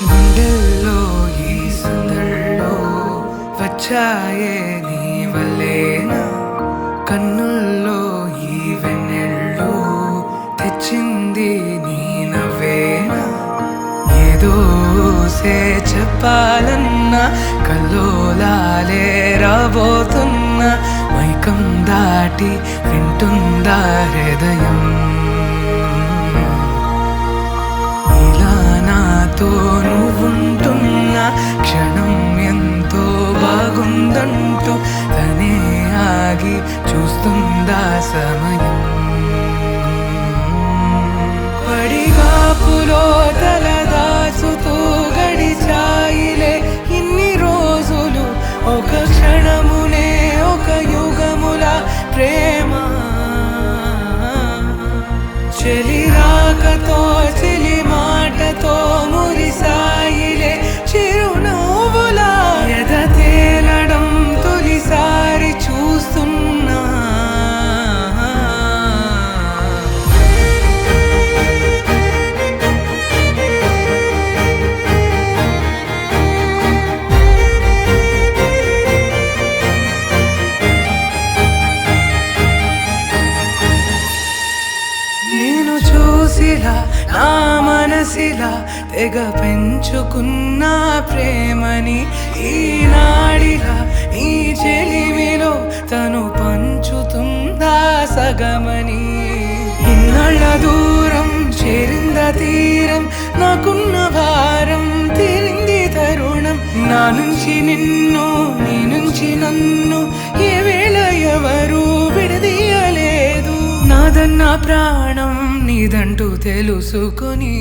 గుండెల్లో ఈ సందల్లో వచ్చాయే నీ వల్లేనా, కన్నుల్లో ఈ వెన్నెళ్ళు తెచ్చింది నీ నవ్వేనా. ఏదో చెప్పాలన్నా కల్లోలాలే రాబోతున్నా, మైకం దాటి వింటుందా హృదయం. ఇలా నాతో నువ్వుంటున్న క్షణం ఎంతో బాగుందంటూ తనే ఆగి చూస్తుందా సమయం. పడిగాపులో తలదాచుతూ గడిచాయిలే ఇన్ని రోజులు, ఒక క్షణమునే ఒక యుగముల ప్రేమ. చెలి రాకతో చెలి మాటతో మురిసాయిలే చిరునవ్వులా, ఎద తేలడం తొలిసారి చూస్తున్నా. నేను చూసిలా నా మనసిలా తెగ పెంచుకున్న ప్రేమని, ఈనాడిలా ఈ చెలిమిలో తను పంచుతుందా సగమని. ఇన్నాళ్ళ దూరం చేరింద తీరం, నాకున్న భారం తీరింది తరుణం. నా నుంచి నిన్ను నీ నుంచి నన్ను ఏ వేళ ఎవరు విడదీయలేదు. నాదన్న ప్రాణం నీదంటూ తెలుసుకొని